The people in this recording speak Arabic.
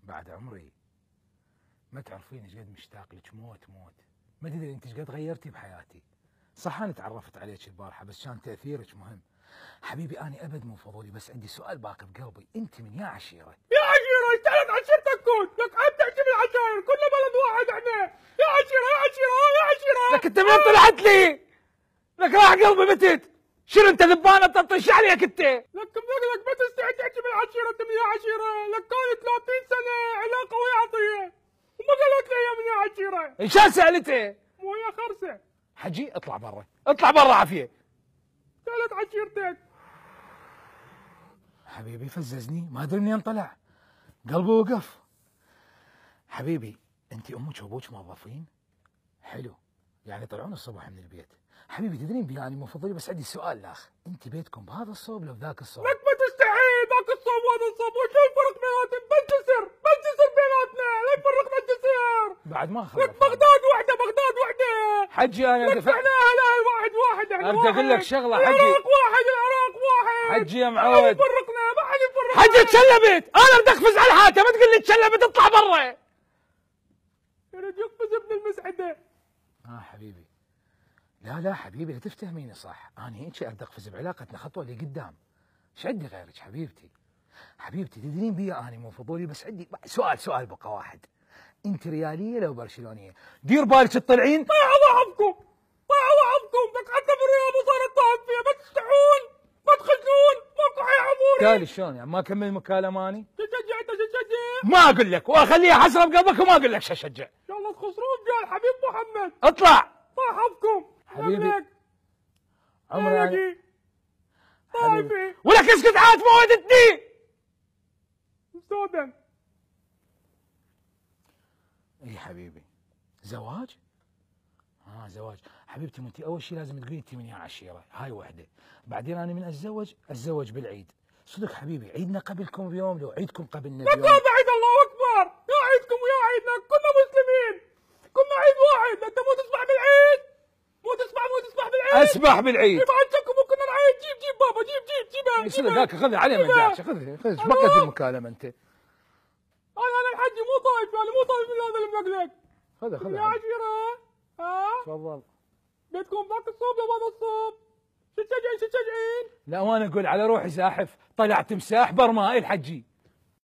بعد عمري ما تعرفين ايش قد مشتاق لك موت موت. ما تدري انت ايش قد غيرتي بحياتي. صح انا تعرفت عليك البارحه بس كان تاثيرك مهم. حبيبي انا ابد مو فضولي بس عندي سؤال باقي بقلبي، انت من يا عشيره؟ يا عشيرة اشتغلت عشيرتك كون لك عم تحكي بالعشاير كل بلد واحد احنا. يا عشيرة يا عشيرة يا عشيرة لك انت منين طلعت لي؟ لك راح قلبي متت. شنو انت ذبانه تطش عليك انت؟ لك ما تستحي تحكي بالعشيرة انت من يا عشيرة. لك كانت 30 سنة علاقة ويا عطية وما قالت لي يا من يا عشيرة. ان سالته؟ مو يا خرسة. حجي اطلع برا اطلع برا عافيه. سألت عشيرتك. حبيبي فززني ما ادري منين طلع قلبي وقف. حبيبي انت امك وابوك موظفين؟ حلو يعني يطلعون الصبح من البيت. حبيبي تدرين يعني مو فضولي بس عندي سؤال لاخ، انت بيتكم بهذا الصوب لو بذاك الصوب؟ لك ما تستحي ذاك الصوب وهذا الصوب وش الفرق بيناتهم؟ بنجسر بيناتنا لا يفرقنا الجسر. بعد ما خلص. لك بغداد وحده حجي انا لك احنا اهل واحد احنا اريد اقول لك شغله حجي. العراق واحد حجي يا ما حد معود يفرقنا ما حد يفرقنا. حجي تشلبت انا بدي اقفز على الحاكم ما تقول لي تشلبت اطلع برا. يريد يقفز ابن المسعده. حبيبي لا حبيبي لا تفتهميني صح، انا هيك اريد اقفز بعلاقتنا خطوه لقدام. ايش عندي غيرك حبيبتي تدرين بيا انا مو فضولي بس عندي سؤال بقى واحد. انت رياليه لو برشلونيه؟ دير بالك تطلعين ضيعوا وعظكم لك حتى بالرياض صارت طاهر فيها ما تستحون ما تخجلون ماكو حياه عموري. تالي شلون يعني ما اكمل مكالمه اني؟ تشجع انت تشجع؟ ما اقول لك واخليها حسره بقلبك وما اقول لك شجع. ان شاء الله تخسرون قال حبيب محمد. اطلع طاحفكم حبيبي عمري يعني طايفي ولك اسكت عاد ما ودتني سودا. اي حبيبي زواج؟ زواج حبيبتي ما انت اول شيء لازم تقولي انت من يا عشيره، هاي وحده. بعدين انا من اتزوج بالعيد. صدق حبيبي عيدنا قبلكم بيوم لو عيدكم قبلنا بيوم. هذا عيد الله اكبر يا عيدكم ويا عيدنا كلنا مسلمين كلنا عيد واحد. انت مو تسمع بالعيد مو تسمع بالعيد. اسمح بالعيد يبقى عندكم وكنا العيد. جيب بابا جيب صدق هاك خذها عليه ما داعش خذ ما قد المكالمه انت. انا الحجي مو طايف انا مو طايف من هذا المقلق. خذها يا عشيره تفضل. بيتكم ذاك الصوب لو هذا الصوب شو تشجعين لا وانا اقول على روحي زاحف طلع تمساح برمائي الحجي.